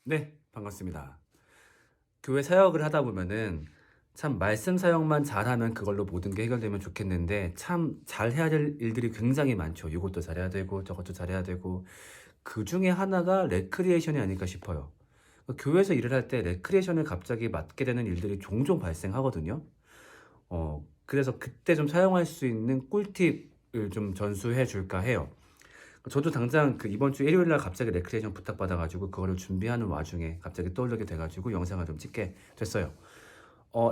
네, 반갑습니다. 교회 사역을 하다 보면은 참 말씀 사역만 잘하면 그걸로 모든 게 해결되면 좋겠는데 참 잘해야 될 일들이 굉장히 많죠. 이것도 잘해야 되고 저것도 잘해야 되고 그 중에 하나가 레크리에이션이 아닐까 싶어요. 교회에서 일을 할 때 레크리에이션을 갑자기 맡게 되는 일들이 종종 발생하거든요. 그래서 그때 좀 사용할 수 있는 꿀팁을 좀 전수해 줄까 해요. 저도 당장 그 이번 주 일요일 날 갑자기 레크레이션 부탁받아가지고 그거를 준비하는 와중에 갑자기 떠오르게 돼가지고 영상을 좀 찍게 됐어요.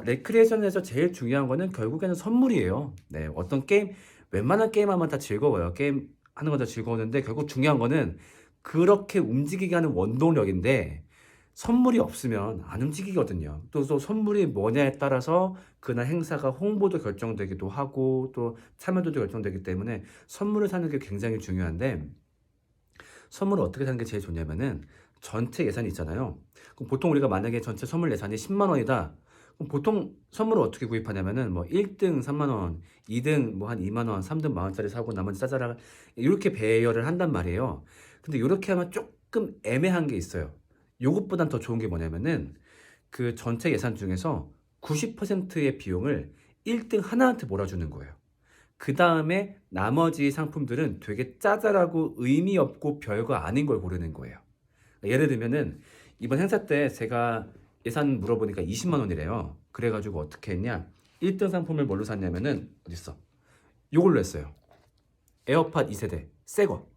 레크리에이션에서 제일 중요한 거는 결국에는 선물이에요. 네, 어떤 게임, 웬만한 게임 하면 다 즐거워요. 게임 하는 건 다 즐거웠는데 결국 중요한 거는 그렇게 움직이게 하는 원동력인데 선물이 없으면 안 움직이거든요. 또 선물이 뭐냐에 따라서 그날 행사가 홍보도 결정되기도 하고 또 참여도도 결정되기 때문에 선물을 사는 게 굉장히 중요한데 선물을 어떻게 사는 게 제일 좋냐면은 전체 예산이 있잖아요. 그럼 보통 우리가 만약에 전체 선물 예산이 10만 원이다. 그럼 보통 선물을 어떻게 구입하냐면은 뭐 1등 3만 원, 2등 뭐 한 2만 원, 3등 만 원짜리 사고 나머지 짜자라 이렇게 배열을 한단 말이에요. 근데 이렇게 하면 조금 애매한 게 있어요. 요것보단 더 좋은 게 뭐냐면은 그 전체 예산 중에서 90%의 비용을 1등 하나한테 몰아주는 거예요. 그 다음에 나머지 상품들은 되게 짜잘하고 의미 없고 별거 아닌 걸 고르는 거예요. 예를 들면은 이번 행사 때 제가 예산 물어보니까 20만 원이래요. 그래가지고 어떻게 했냐? 1등 상품을 뭘로 샀냐면은 어딨어? 요걸로 했어요. 에어팟 2세대 새 거.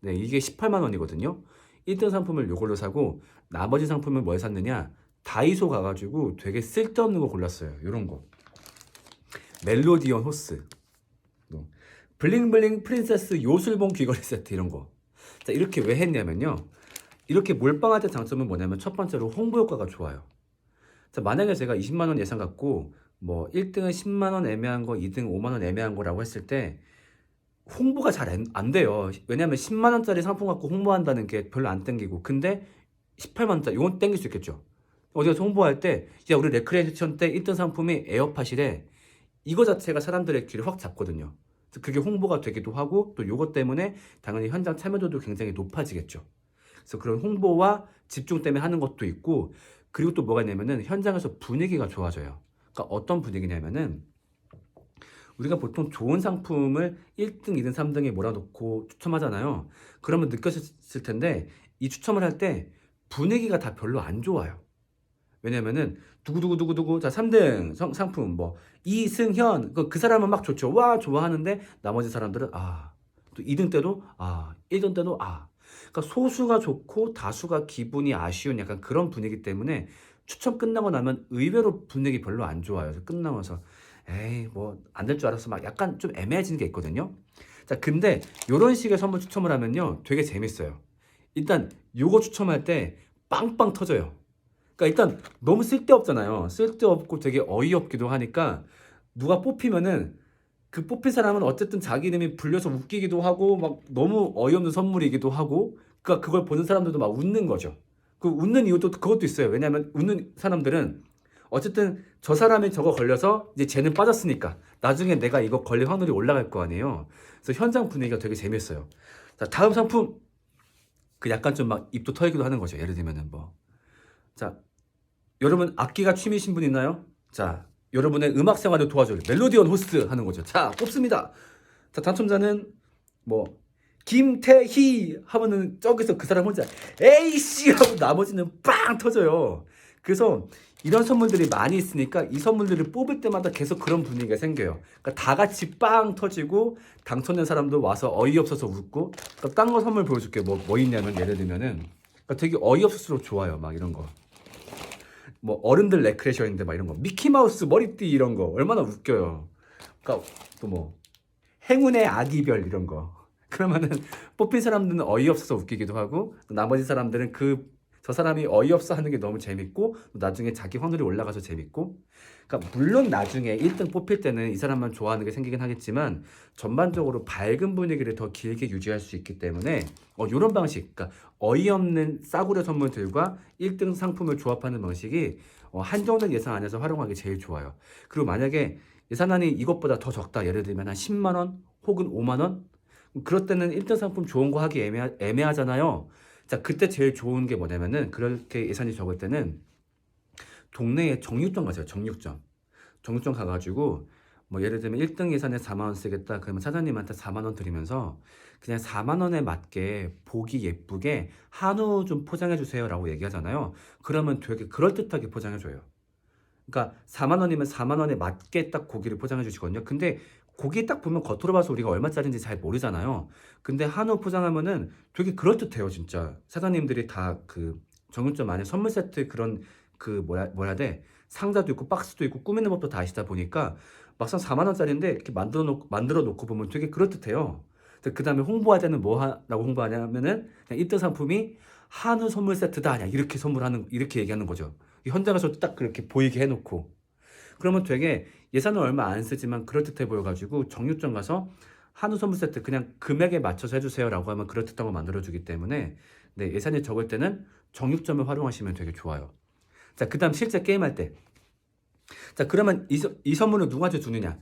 네, 이게 18만 원이거든요. 1등 상품을 요걸로 사고 나머지 상품을 뭘 샀느냐? 다이소 가가지고 되게 쓸데없는 거 골랐어요. 요런 거. 멜로디언 호스. 블링블링 프린세스 요술봉 귀걸이 세트 이런 거. 자, 이렇게 왜 했냐면요. 이렇게 몰빵할 때 장점은 뭐냐면 첫 번째로 홍보 효과가 좋아요. 자, 만약에 제가 20만 원 예산 갖고 뭐 1등은 10만 원 애매한 거, 2등 5만 원 애매한 거라고 했을 때 홍보가 잘 안 돼요. 왜냐면 10만 원짜리 상품 갖고 홍보한다는 게 별로 안 땡기고. 근데 18만 원짜리 이건 땡길 수 있겠죠. 어디서 홍보할 때 야, 우리 레크레이션 때 1등 상품이 에어팟이래. 이거 자체가 사람들의 귀를 확 잡거든요. 그게 홍보가 되기도 하고 또 요것 때문에 당연히 현장 참여도도 굉장히 높아지겠죠. 그래서 그런 홍보와 집중 때문에 하는 것도 있고 그리고 또 뭐가 있냐면은 현장에서 분위기가 좋아져요. 그러니까 어떤 분위기냐면은 우리가 보통 좋은 상품을 1등, 2등, 3등에 몰아놓고 추첨하잖아요. 그러면 느꼈을 텐데 이 추첨을 할 때 분위기가 다 별로 안 좋아요. 왜냐면은 두구두구두구두구 자 3등 상품 뭐 이승현 그 사람은 막 좋죠. 와 좋아하는데 나머지 사람들은 또 2등 때도 1등 때도 그러니까 소수가 좋고 다수가 기분이 아쉬운 약간 그런 분위기 때문에 추첨 끝나고 나면 의외로 분위기 별로 안 좋아요. 그래서 끝나면서 에이 뭐 안 될 줄 알았어 막 약간 좀 애매해지는 게 있거든요. 자 근데 요런 식의 선물 추첨을 하면요 되게 재밌어요. 일단 요거 추첨할 때 빵빵 터져요. 그러니까 일단 너무 쓸데없잖아요. 쓸데없고 되게 어이없기도 하니까 누가 뽑히면은 그 뽑힌 사람은 어쨌든 자기 이름이 불려서 웃기기도 하고 막 너무 어이없는 선물이기도 하고 그러니까 그걸 보는 사람들도 막 웃는 거죠. 그 웃는 이유도 그것도 있어요. 왜냐하면 웃는 사람들은 어쨌든 저 사람이 저거 걸려서 이제 쟤는 빠졌으니까 나중에 내가 이거 걸릴 확률이 올라갈 거 아니에요. 그래서 현장 분위기가 되게 재밌어요. 자, 다음 상품 그 약간 좀 막 입도 털기도 하는 거죠. 예를 들면은 뭐 자, 여러분 악기가 취미신 분 있나요? 자, 여러분의 음악 생활을 도와줄 멜로디언 호스트 하는 거죠. 자, 뽑습니다. 자, 당첨자는 뭐 김태희 하면은 저기서 그 사람 혼자 에이씨 하고 나머지는 빵 터져요. 그래서 이런 선물들이 많이 있으니까 이 선물들을 뽑을 때마다 계속 그런 분위기가 생겨요. 그러니까 다 같이 빵 터지고 당첨된 사람도 와서 어이없어서 웃고. 그러니까 딴 거 선물 보여줄게. 뭐 있냐면 예를 들면은 그러니까 되게 어이없을수록 좋아요. 막 이런 거. 뭐 어른들 레크레이션인데 막 이런 거 미키마우스 머리띠 이런 거 얼마나 웃겨요. 그러니까 또 뭐 행운의 아기별 이런 거 그러면은 뽑힌 사람들은 어이없어서 웃기기도 하고 또 나머지 사람들은 저 사람이 어이없어 하는 게 너무 재밌고 나중에 자기 확률이 올라가서 재밌고 그러니까 물론 나중에 1등 뽑힐 때는 이 사람만 좋아하는 게 생기긴 하겠지만 전반적으로 밝은 분위기를 더 길게 유지할 수 있기 때문에 이런 방식 그러니까 어이없는 싸구려 선물들과 1등 상품을 조합하는 방식이 한정된 예산 안에서 활용하기 제일 좋아요. 그리고 만약에 예산안이 이것보다 더 적다 예를 들면 한 10만 원 혹은 5만 원 그럴 때는 1등 상품 좋은 거 하기 애매하잖아요. 자, 그때 제일 좋은 게 뭐냐면은 그렇게 예산이 적을 때는 동네에 정육점 가세요. 정육점. 정육점 가가지고 뭐 예를 들면 1등 예산에 4만 원 쓰겠다. 그러면 사장님한테 4만 원 드리면서 그냥 4만 원에 맞게 보기 예쁘게 한우 좀 포장해 주세요라고 얘기하잖아요. 그러면 되게 그럴듯하게 포장해 줘요. 그러니까 4만 원이면 4만 원에 맞게 딱 고기를 포장해 주시거든요. 근데 고기 딱 보면 겉으로 봐서 우리가 얼마짜리인지 잘 모르잖아요. 근데 한우 포장하면은 되게 그럴듯해요, 진짜. 사장님들이 다 그 정육점 안에 선물 세트 그런 그 뭐라 해야 돼? 상자도 있고 박스도 있고 꾸미는 법도 다 아시다 보니까 막상 4만 원짜리인데 이렇게 만들어 놓고 보면 되게 그럴듯해요. 그 다음에 홍보할 때는 뭐 하라고 홍보하냐면은 그냥 입던 상품이 한우 선물 세트다. 그냥 이렇게 선물하는 이렇게 얘기하는 거죠. 현장에서 딱 그렇게 보이게 해놓고 그러면 되게 예산은 얼마 안 쓰지만 그럴듯해 보여가지고 정육점 가서 한우 선물 세트 그냥 금액에 맞춰서 해주세요라고 하면 그럴듯한 거 만들어주기 때문에 네, 예산이 적을 때는 정육점을 활용하시면 되게 좋아요. 자, 그 다음 실제 게임할 때. 자, 그러면 이 선물을 누구한테 주느냐?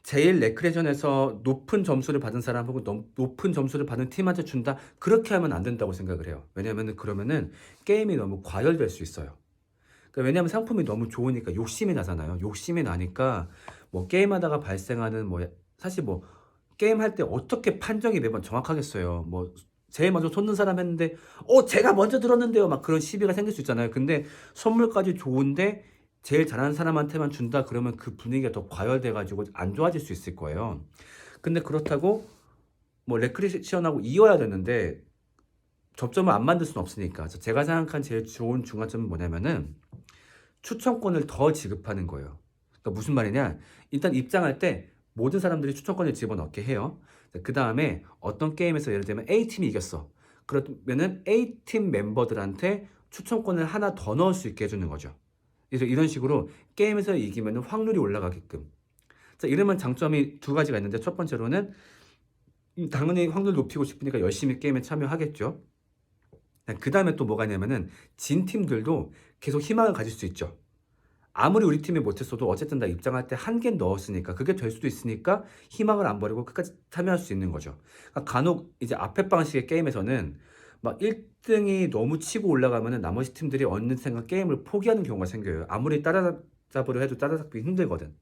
제일 레크레이션에서 높은 점수를 받은 사람 혹은 높은 점수를 받은 팀한테 준다? 그렇게 하면 안 된다고 생각을 해요. 왜냐면은 그러면은 게임이 너무 과열될 수 있어요. 그러니까 왜냐면 상품이 너무 좋으니까 욕심이 나잖아요. 욕심이 나니까 뭐 게임하다가 발생하는 뭐 사실 뭐 게임할 때 어떻게 판정이 매번 정확하겠어요. 뭐 제일 먼저 솟는 사람 했는데 제가 먼저 들었는데요. 막 그런 시비가 생길 수 있잖아요. 근데 선물까지 좋은데 제일 잘하는 사람한테만 준다 그러면 그 분위기가 더 과열돼 가지고 안 좋아질 수 있을 거예요. 근데 그렇다고 뭐 레크리에이션하고 이어야 되는데 접점을 안 만들 수는 없으니까. 그래서 제가 생각한 제일 좋은 중간점은 뭐냐면은 추천권을 더 지급하는 거예요. 그러니까 무슨 말이냐? 일단 입장할 때 모든 사람들이 추천권을 집어넣게 해요. 그 다음에 어떤 게임에서 예를 들면 A팀이 이겼어. 그러면은 A팀 멤버들한테 추천권을 하나 더 넣을 수 있게 해주는 거죠. 그래서 이런 식으로 게임에서 이기면 확률이 올라가게끔. 자, 이러면 장점이 두 가지가 있는데 첫 번째로는 당연히 확률 높이고 싶으니까 열심히 게임에 참여하겠죠. 그 다음에 또 뭐가 있냐면은 진 팀들도 계속 희망을 가질 수 있죠. 아무리 우리 팀이 못했어도 어쨌든 나 입장할 때 한 개 넣었으니까 그게 될 수도 있으니까 희망을 안 버리고 끝까지 참여할 수 있는 거죠. 그러니까 간혹 이제 앞에 방식의 게임에서는 막 1등이 너무 치고 올라가면은 나머지 팀들이 어느샌가 게임을 포기하는 경우가 생겨요. 아무리 따라잡으려 해도 따라잡기 힘들거든.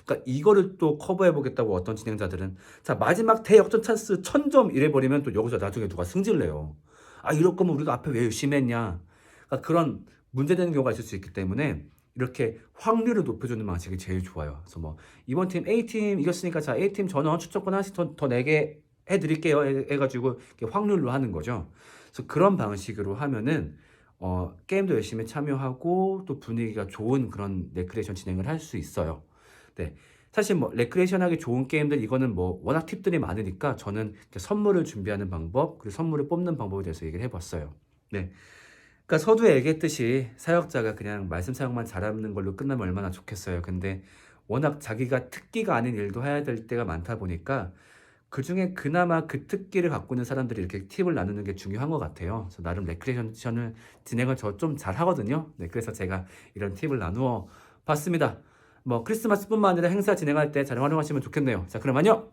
그러니까 이거를 또 커버해 보겠다고 어떤 진행자들은 자 마지막 대역전 찬스 1000점 이래버리면 또 여기서 나중에 누가 승질을 내요. 아 이럴 거면 우리가 앞에 왜 열심히 했냐. 그러니까 그런 문제되는 경우가 있을 수 있기 때문에 이렇게 확률을 높여주는 방식이 제일 좋아요. 그래서 뭐 이번 팀 A팀 이겼으니까 자 A팀 전원 추천권 하나씩 더 내게 해드릴게요 해가지고 이렇게 확률로 하는 거죠. 그래서 그런 방식으로 하면은 게임도 열심히 참여하고 또 분위기가 좋은 그런 레크레이션 진행을 할 수 있어요. 네. 사실 뭐 레크레이션 하기 좋은 게임들 이거는 뭐 워낙 팁들이 많으니까 저는 이렇게 선물을 준비하는 방법 그리고 선물을 뽑는 방법에 대해서 얘기를 해봤어요. 네. 그러니까 서두에 얘기했듯이 사역자가 그냥 말씀 사역만 잘하는 걸로 끝나면 얼마나 좋겠어요. 근데 워낙 자기가 특기가 아닌 일도 해야 될 때가 많다 보니까 그중에 그나마 그 특기를 갖고 있는 사람들이 이렇게 팁을 나누는 게 중요한 것 같아요. 그래서 나름 레크레이션을 진행을 저 좀 잘하거든요. 네, 그래서 제가 이런 팁을 나누어 봤습니다. 뭐 크리스마스뿐만 아니라 행사 진행할 때 잘 활용하시면 좋겠네요. 자, 그럼 안녕!